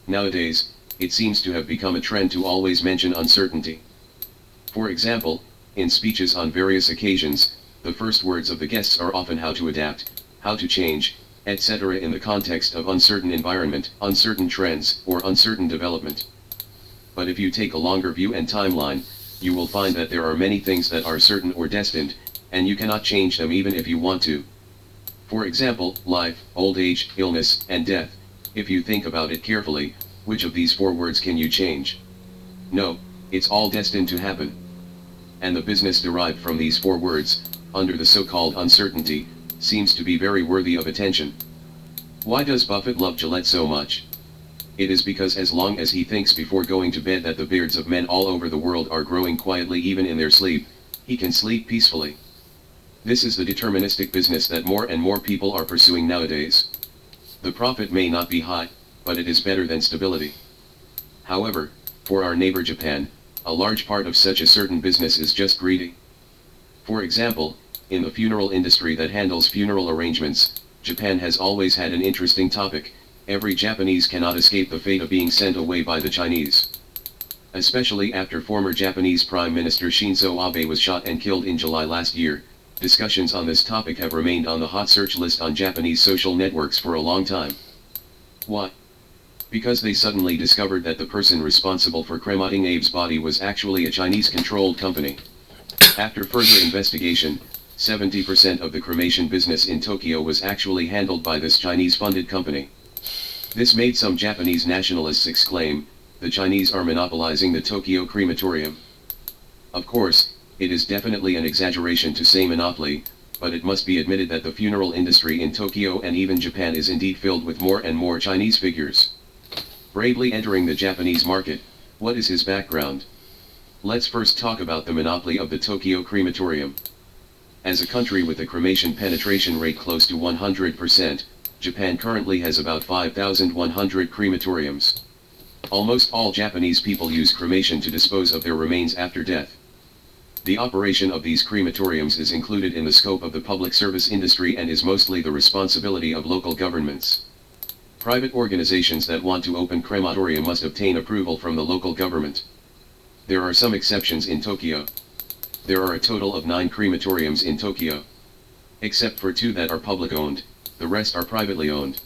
Nowadays, it seems to have become a trend to always mention uncertainty. For example, in speeches on various occasions, the first words of the guests are often how to adapt, how to change, etc. in the context of uncertain environment, uncertain trends, or uncertain development. But if you take a longer view and timeline, you will find that there are many things that are certain or destined, and you cannot change them even if you want to. For example, life, old age, illness, and death. If you think about it carefully, which of these four words can you change? No, it's all destined to happen. And the business derived from these four words, under the so-called uncertainty, seems to be very worthy of attention. Why does Buffett love Gillette so much? It is because as long as he thinks before going to bed that the beards of men all over the world are growing quietly even in their sleep, he can sleep peacefully. This is the deterministic business that more and more people are pursuing nowadays. The profit may not be high, but it is better than stability. However, for our neighbor Japan, a large part of such a certain business is just greedy. For example, in the funeral industry that handles funeral arrangements, Japan has always had an interesting topic. Every Japanese cannot escape the fate of being sent away by the Chinese. Especially after former Japanese Prime Minister Shinzo Abe was shot and killed in July last year, discussions on this topic have remained on the hot search list on Japanese social networks for a long time. Why? Because they suddenly discovered that the person responsible for cremating Abe's body was actually a Chinese-controlled company. After further investigation, 70% of the cremation business in Tokyo was actually handled by this Chinese-funded company. This made some Japanese nationalists exclaim, "The Chinese are monopolizing the Tokyo crematorium." Of course, it is definitely an exaggeration to say monopoly, but it must be admitted that the funeral industry in Tokyo and even Japan is indeed filled with more and more Chinese figures. Bravely entering the Japanese market, what is his background? Let's first talk about the monopoly of the Tokyo crematorium. As a country with a cremation penetration rate close to 100%, Japan currently has about 5,100 crematoriums. Almost all Japanese people use cremation to dispose of their remains after death. The operation of these crematoriums is included in the scope of the public service industry and is mostly the responsibility of local governments. Private organizations that want to open crematorium must obtain approval from the local government. There are some exceptions in Tokyo. There are a total of 9 crematoriums in Tokyo. Except for 2 that are public-owned, the rest are privately owned.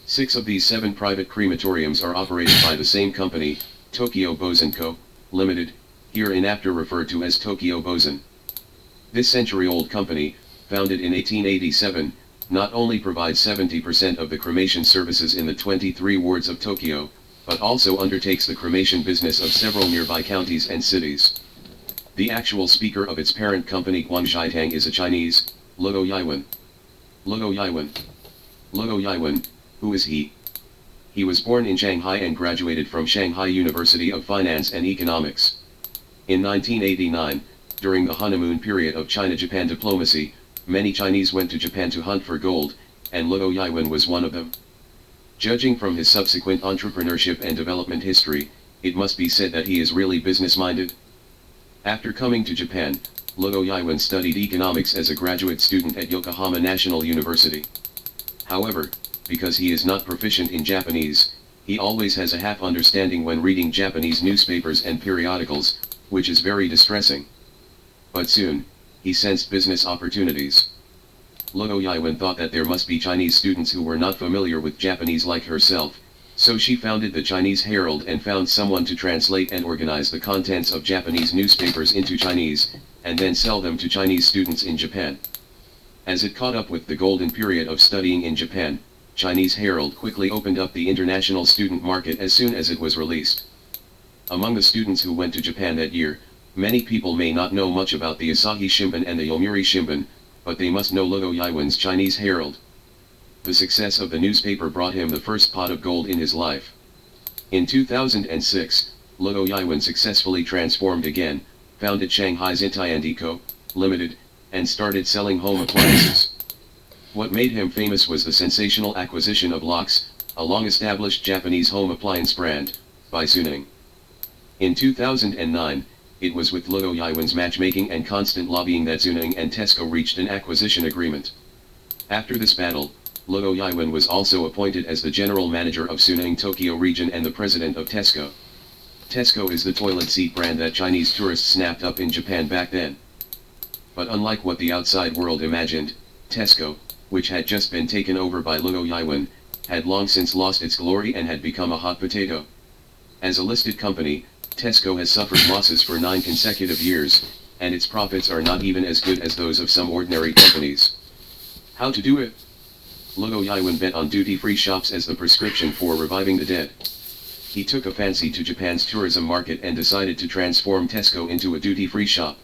6 of these 7 private crematoriums are operated by the same company, Tokyo Bosen Co., Limited, hereinafter referred to as Tokyo Bosen. This century-old company, founded in 1887, not only provides 70% of the cremation services in the 23 wards of Tokyo, but also undertakes the cremation business of several nearby counties and cities. The actual speaker of its parent company Guangzhitang is a Chinese, Luo Yiwen. Luo Yiwen. Luo Yiwen, who is he? He was born in Shanghai and graduated from Shanghai University of Finance and Economics. In 1989, during the honeymoon period of China-Japan diplomacy, many Chinese went to Japan to hunt for gold, and Luo Yiwen was one of them. Judging from his subsequent entrepreneurship and development history, it must be said that he is really business-minded. After coming to Japan, Luo Yiwen studied economics as a graduate student at Yokohama National University. However, because he is not proficient in Japanese, he always has a half understanding when reading Japanese newspapers and periodicals, which is very distressing. But soon, he sensed business opportunities. Luo Yiwen thought that there must be Chinese students who were not familiar with Japanese like herself, so she founded the Chinese Herald and found someone to translate and organize the contents of Japanese newspapers into Chinese, and then sell them to Chinese students in Japan. As it caught up with the golden period of studying in Japan, Chinese Herald quickly opened up the international student market as soon as it was released. Among the students who went to Japan that year, many people may not know much about the Asahi Shimbun and the Yomiuri Shimbun, but they must know Luo Yiwen's Chinese Herald. The success of the newspaper brought him the first pot of gold in his life. In 2006, Luo Yiwen successfully transformed again, founded Shanghai's Intiandi Co., Limited, and started selling home appliances. What made him famous was the sensational acquisition of Lux, a long-established Japanese home appliance brand, by Suning. In 2009, it was with Luo Yiwen's matchmaking and constant lobbying that Suning and Tesco reached an acquisition agreement. After this battle, Luo Yiwen was also appointed as the general manager of Suning Tokyo region and the president of Tesco. Tesco is the toilet seat brand that Chinese tourists snapped up in Japan back then. But unlike what the outside world imagined, Tesco, which had just been taken over by Luo Yiwen, had long since lost its glory and had become a hot potato. As a listed company, Tesco has suffered losses for 9 consecutive years, and its profits are not even as good as those of some ordinary companies. How to do it? Luo Yiwen bet on duty-free shops as the prescription for reviving the dead. He took a fancy to Japan's tourism market and decided to transform Tesco into a duty-free shop.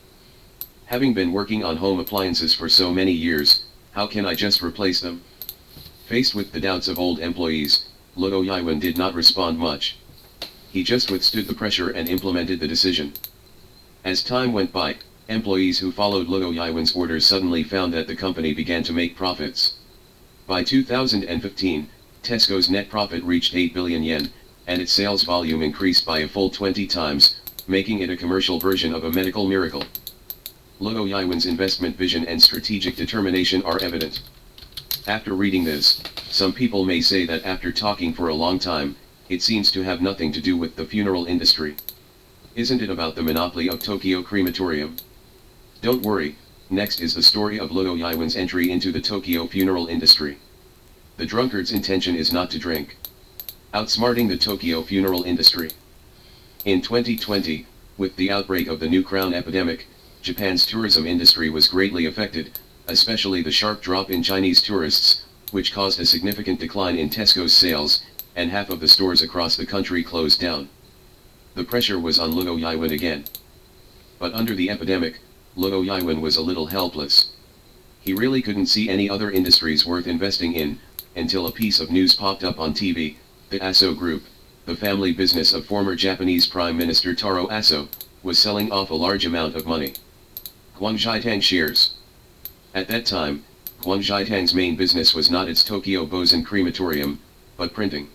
Having been working on home appliances for so many years, how can I just replace them? Faced with the doubts of old employees, Luo Yiwen did not respond much. He just withstood the pressure and implemented the decision. As time went by, employees who followed Luo Yiwen's orders suddenly found that the company began to make profits. By 2015, Tesco's net profit reached 8 billion yen, and its sales volume increased by a full 20 times, making it a commercial version of a medical miracle. Luo Yiwen's investment vision and strategic determination are evident. After reading this, some people may say that after talking for a long time, it seems to have nothing to do with the funeral industry. Isn't it about the monopoly of Tokyo Crematorium? Don't worry, next is the story of Luo Yiwen's entry into the Tokyo funeral industry. The drunkard's intention is not to drink. Outsmarting the Tokyo funeral industry. In 2020, with the outbreak of the new crown epidemic, Japan's tourism industry was greatly affected, especially the sharp drop in Chinese tourists, which caused a significant decline in Tesco's sales, and half of the stores across the country closed down. The pressure was on Luo Yiwen again. But under the epidemic, Luo Yiwen was a little helpless. He really couldn't see any other industries worth investing in, until a piece of news popped up on TV. The Aso Group, the family business of former Japanese Prime Minister Taro Aso, was selling off a large amount of money. Guangzhitang shares. At that time, Guangzhitang's main business was not its Tokyo Bosen crematorium, but printing.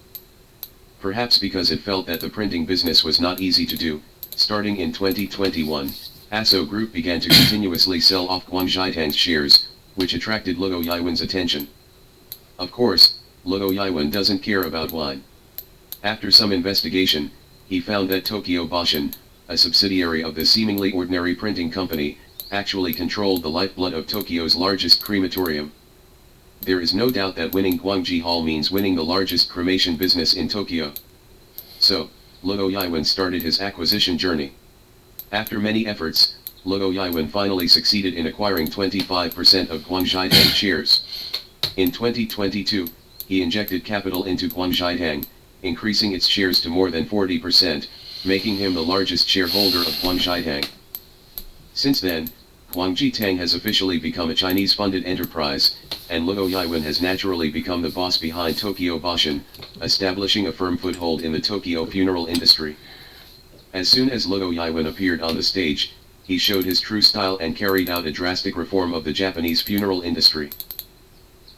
Perhaps because it felt that the printing business was not easy to do, starting in 2021, Aso Group began to continuously sell off Guangzhitang's shares, which attracted Luo Yiwen's attention. Of course, Luo Yiwen doesn't care about wine. After some investigation, he found that Tokyo Boshin, a subsidiary of the seemingly ordinary printing company, actually controlled the lifeblood of Tokyo's largest crematorium. There is no doubt that winning Gwangji Hall means winning the largest cremation business in Tokyo. So, Luo Yiwen started his acquisition journey. After many efforts, Luo Yiwen finally succeeded in acquiring 25% of Guangzhitang shares. In 2022, he injected capital into Guangzhitang, increasing its shares to more than 40%, making him the largest shareholder of Guangzhitang. Since then, Guangzhitang has officially become a Chinese-funded enterprise, and Luo Yiwen has naturally become the boss behind Tokyo Boshin, establishing a firm foothold in the Tokyo funeral industry. As soon as Luo Yiwen appeared on the stage, he showed his true style and carried out a drastic reform of the Japanese funeral industry.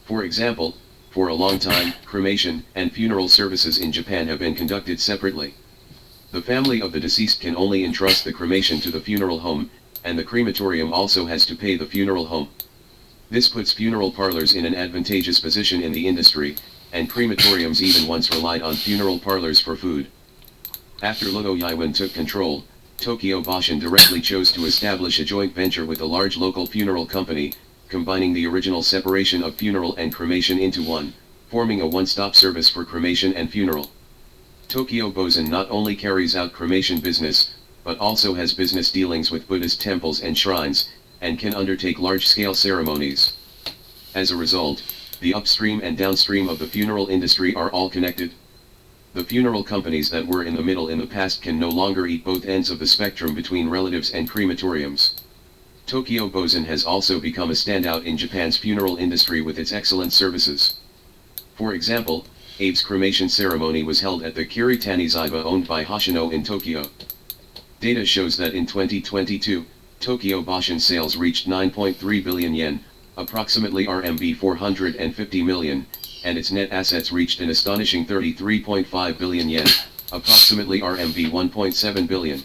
For example, for a long time, cremation and funeral services in Japan have been conducted separately. The family of the deceased can only entrust the cremation to the funeral home, and the crematorium also has to pay the funeral home. This puts funeral parlors in an advantageous position in the industry, and crematoriums even once relied on funeral parlors for food. After Luo Yiwen took control, Tokyo Boshin directly chose to establish a joint venture with a large local funeral company, combining the original separation of funeral and cremation into one, forming a one-stop service for cremation and funeral. Tokyo Bosen not only carries out cremation business, but also has business dealings with Buddhist temples and shrines, and can undertake large-scale ceremonies. As a result, the upstream and downstream of the funeral industry are all connected. The funeral companies that were in the middle in the past can no longer eat both ends of the spectrum between relatives and crematoriums. Tokyo Bosen has also become a standout in Japan's funeral industry with its excellent services. For example, Abe's cremation ceremony was held at the Kiritani Zaiba owned by Hoshino in Tokyo. Data shows that in 2022, Tokyo Boshin sales reached 9.3 billion yen, approximately RMB 450 million, and its net assets reached an astonishing 33.5 billion yen, approximately RMB 1.7 billion.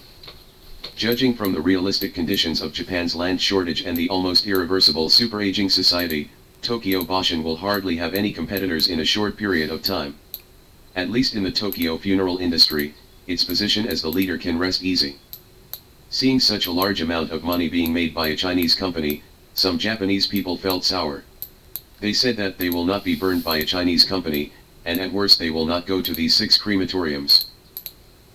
Judging from the realistic conditions of Japan's land shortage and the almost irreversible superaging society, Tokyo Boshin will hardly have any competitors in a short period of time. At least in the Tokyo funeral industry, its position as the leader can rest easy. Seeing such a large amount of money being made by a Chinese company, some Japanese people felt sour. They said that they will not be burned by a Chinese company, and at worst they will not go to these 6 crematoriums.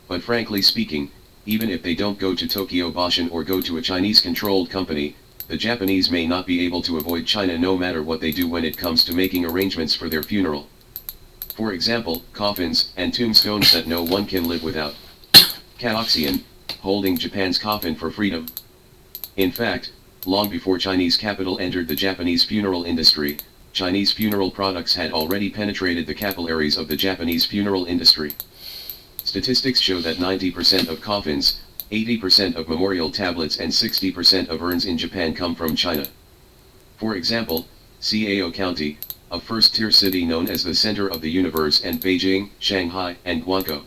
But frankly speaking, even if they don't go to Tokyo Boshin or go to a Chinese-controlled company, the Japanese may not be able to avoid China no matter what they do when it comes to making arrangements for their funeral. For example, coffins and tombstones that no one can live without. Kaoxian, holding Japan's coffin for freedom. In fact, long before Chinese capital entered the Japanese funeral industry, Chinese funeral products had already penetrated the capillaries of the Japanese funeral industry. Statistics show that 90% of coffins, 80% of memorial tablets and 60% of urns in Japan come from China. For example, Cao County, a first-tier city known as the center of the universe, and Beijing, Shanghai, and Guangzhou.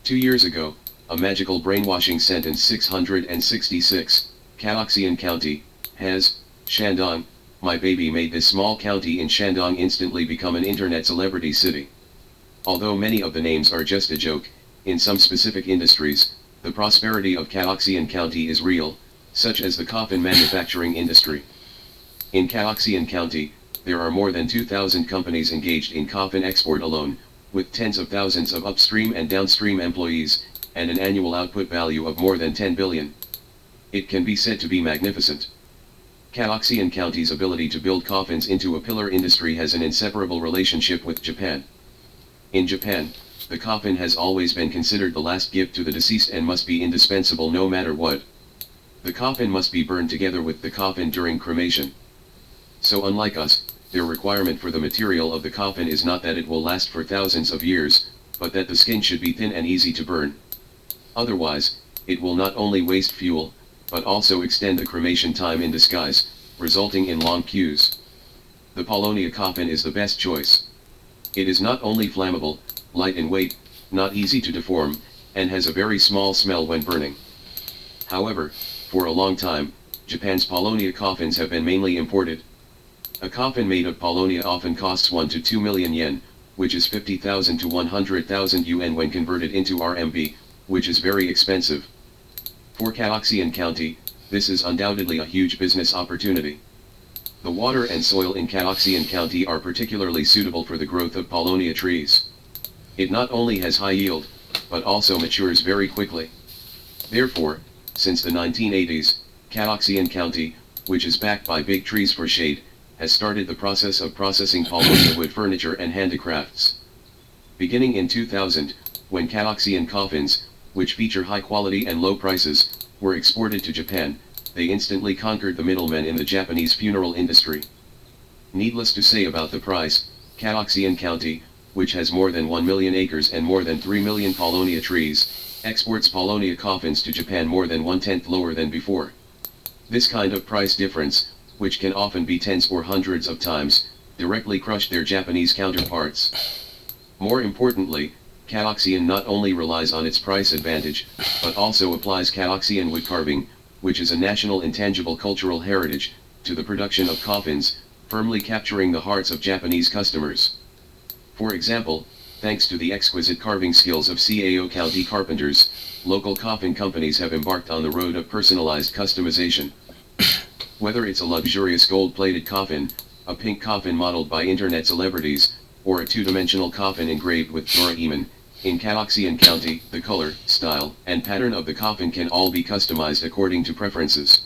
2 years ago, a magical brainwashing sentence 666, Kaoxian County, has, Shandong, my baby made this small county in Shandong instantly become an internet celebrity city. Although many of the names are just a joke, in some specific industries, the prosperity of Kaoxian County is real, such as the coffin manufacturing industry. In Kaoxian County, there are more than 2,000 companies engaged in coffin export alone, with tens of thousands of upstream and downstream employees, and an annual output value of more than 10 billion. It can be said to be magnificent. Kaoxian County's ability to build coffins into a pillar industry has an inseparable relationship with Japan. In Japan, the coffin has always been considered the last gift to the deceased and must be indispensable no matter what. The coffin must be burned together with the coffin during cremation. So unlike us, their requirement for the material of the coffin is not that it will last for thousands of years, but that the skin should be thin and easy to burn. Otherwise, it will not only waste fuel, but also extend the cremation time in disguise, resulting in long queues. The Paulownia coffin is the best choice. It is not only flammable, light in weight, not easy to deform, and has a very small smell when burning. However, for a long time, Japan's Paulownia coffins have been mainly imported. A coffin made of Paulownia often costs 1 to 2 million yen, which is 50,000 to 100,000 yuan when converted into RMB, which is very expensive. For Kaoxian County, this is undoubtedly a huge business opportunity. The water and soil in Kaoxian County are particularly suitable for the growth of Paulownia trees. It not only has high yield, but also matures very quickly. Therefore, since the 1980s, Kaoxian County, which is backed by big trees for shade, has started the process of processing Paulownia wood furniture and handicrafts. Beginning in 2000, when Kaoxian coffins, which feature high quality and low prices, were exported to Japan, they instantly conquered the middlemen in the Japanese funeral industry. Needless to say about the price, Kaoxian County, which has more than 1 million acres and more than 3 million Paulownia trees, exports Paulownia coffins to Japan more than 1/10 lower than before. This kind of price difference, which can often be tens or hundreds of times, directly crushed their Japanese counterparts. More importantly, Kaoxian not only relies on its price advantage, but also applies Kaoxian wood carving, which is a national intangible cultural heritage, to the production of coffins, firmly capturing the hearts of Japanese customers. For example, thanks to the exquisite carving skills of Cao County carpenters, local coffin companies have embarked on the road of personalized customization. Whether it's a luxurious gold-plated coffin, a pink coffin modeled by internet celebrities, or a two-dimensional coffin engraved with Doraemon, in Kaoxian County, the color, style, and pattern of the coffin can all be customized according to preferences.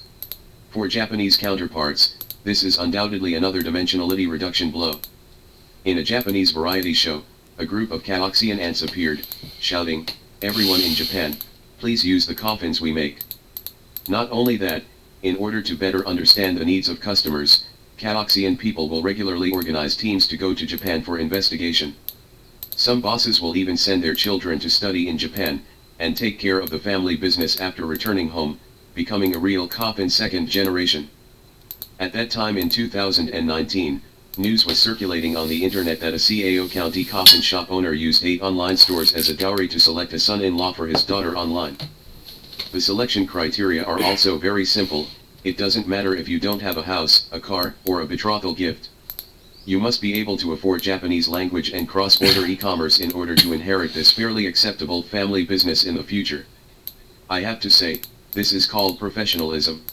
For Japanese counterparts, this is undoubtedly another dimensionality reduction blow. In a Japanese variety show, a group of Kaoxian ants appeared, shouting, "Everyone in Japan, please use the coffins we make." Not only that, in order to better understand the needs of customers, Kaoxian people will regularly organize teams to go to Japan for investigation. Some bosses will even send their children to study in Japan, and take care of the family business after returning home, becoming a real coffin second generation. At that time in 2019, news was circulating on the internet that a Cao County coffin shop owner used 8 online stores as a dowry to select a son-in-law for his daughter online. The selection criteria are also very simple. It doesn't matter if you don't have a house, a car, or a betrothal gift. You must be able to afford Japanese language and cross-border e-commerce in order to inherit this fairly acceptable family business in the future. I have to say, this is called professionalism.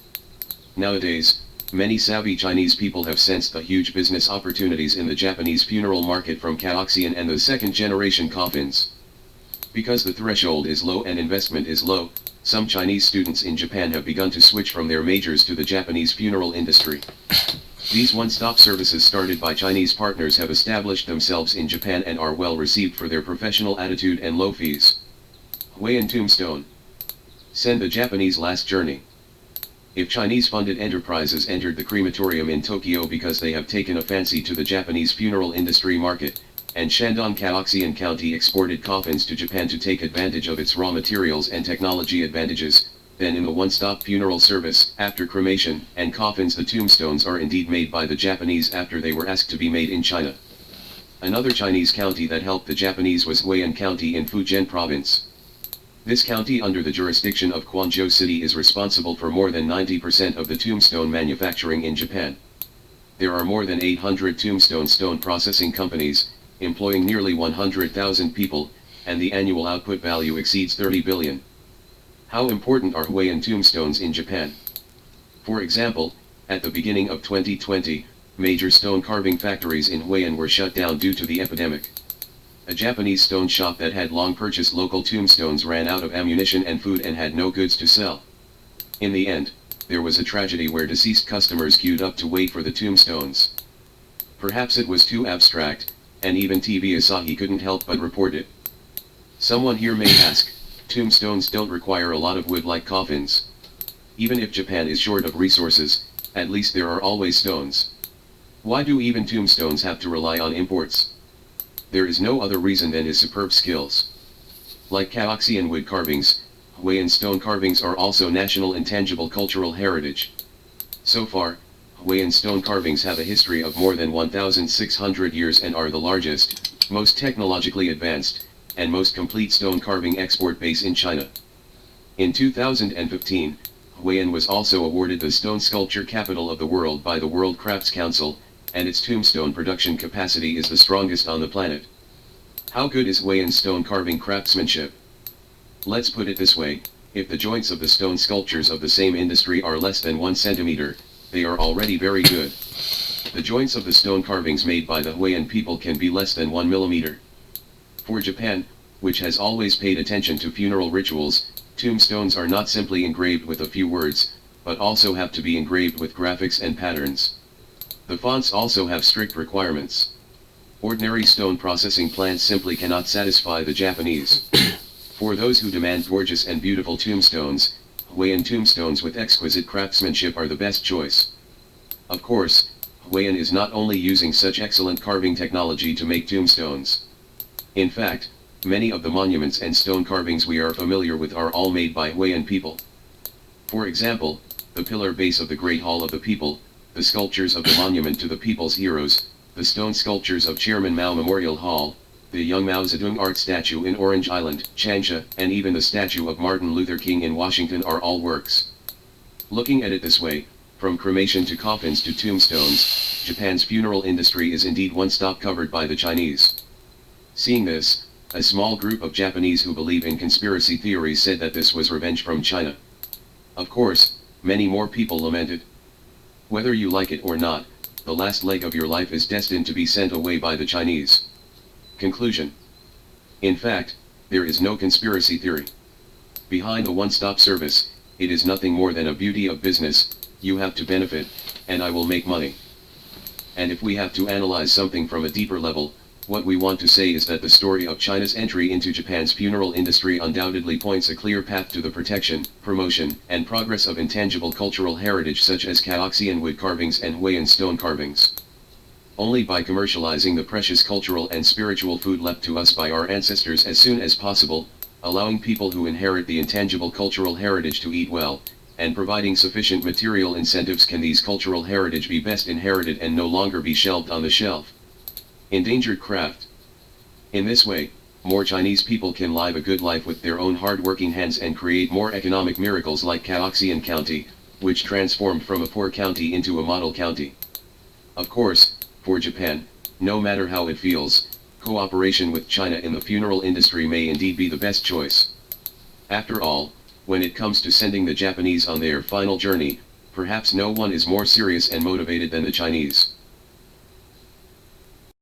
Nowadays, many savvy Chinese people have sensed the huge business opportunities in the Japanese funeral market from Kaoxian and the second-generation coffins. Because the threshold is low and investment is low, some Chinese students in Japan have begun to switch from their majors to the Japanese funeral industry. These one-stop services started by Chinese partners have established themselves in Japan and are well received for their professional attitude and low fees. Huiyin Tombstone. Send the Japanese last journey. If Chinese-funded enterprises entered the crematorium in Tokyo because they have taken a fancy to the Japanese funeral industry market, and Shandong Kaoxian County exported coffins to Japan to take advantage of its raw materials and technology advantages, then in the one-stop funeral service, after cremation and coffins, the tombstones are indeed made by the Japanese after they were asked to be made in China. Another Chinese county that helped the Japanese was Huiyin County in Fujian Province. This county under the jurisdiction of Quanzhou City is responsible for more than 90% of the tombstone manufacturing in Japan. There are more than 800 tombstone stone processing companies, employing nearly 100,000 people, and the annual output value exceeds 30 billion. How important are Huiyin tombstones in Japan? For example, at the beginning of 2020, major stone carving factories in Huiyin were shut down due to the epidemic. A Japanese stone shop that had long purchased local tombstones ran out of ammunition and food and had no goods to sell. In the end, there was a tragedy where deceased customers queued up to wait for the tombstones. Perhaps it was too abstract, and even TV Asahi couldn't help but report it. Someone here may ask, tombstones don't require a lot of wood like coffins. Even if Japan is short of resources, at least there are always stones. Why do even tombstones have to rely on imports? There is no other reason than his superb skills. Like Kaoxian wood carvings, Huiyin stone carvings are also national intangible cultural heritage. So far, Huiyin stone carvings have a history of more than 1,600 years and are the largest, most technologically advanced, and most complete stone carving export base in China. In 2015, Huiyin was also awarded the Stone Sculpture Capital of the World by the World Crafts Council, and its tombstone production capacity is the strongest on the planet. How good is Huiyin stone carving craftsmanship? Let's put it this way, if the joints of the stone sculptures of the same industry are less than 1 centimeter, they are already very good. The joints of the stone carvings made by the Huiyin people can be less than 1 millimeter. For Japan, which has always paid attention to funeral rituals, tombstones are not simply engraved with a few words, but also have to be engraved with graphics and patterns. The fonts also have strict requirements. Ordinary stone processing plants simply cannot satisfy the Japanese. For those who demand gorgeous and beautiful tombstones, Huiyin tombstones with exquisite craftsmanship are the best choice. Of course, Huiyin is not only using such excellent carving technology to make tombstones. In fact, many of the monuments and stone carvings we are familiar with are all made by Huiyin people. For example, the pillar base of the Great Hall of the People, the sculptures of the monument to the people's heroes, the stone sculptures of Chairman Mao Memorial Hall, the young Mao Zedong art statue in Orange Island, Changsha, and even the statue of Martin Luther King in Washington are all works. Looking at it this way, from cremation to coffins to tombstones, Japan's funeral industry is indeed one-stop covered by the Chinese. Seeing this, a small group of Japanese who believe in conspiracy theories said that this was revenge from China. Of course, many more people lamented. Whether you like it or not, the last leg of your life is destined to be sent away by the Chinese. Conclusion. In fact, there is no conspiracy theory. Behind the one-stop service, it is nothing more than a beauty of business. You have to benefit, and I will make money. And if we have to analyze something from a deeper level, what we want to say is that the story of China's entry into Japan's funeral industry undoubtedly points a clear path to the protection, promotion, and progress of intangible cultural heritage such as Kaoxian wood carvings and Huiyin stone carvings. Only by commercializing the precious cultural and spiritual food left to us by our ancestors as soon as possible, allowing people who inherit the intangible cultural heritage to eat well, and providing sufficient material incentives can these cultural heritage be best inherited and no longer be shelved on the shelf. Endangered craft. In this way, more Chinese people can live a good life with their own hard-working hands and create more economic miracles like Kaoxian County, which transformed from a poor county into a model county. Of course, For Japan, no matter how it feels, cooperation with China in the funeral industry may indeed be the best choice. After all, when it comes to sending the Japanese on their final journey, perhaps no one is more serious and motivated than the Chinese.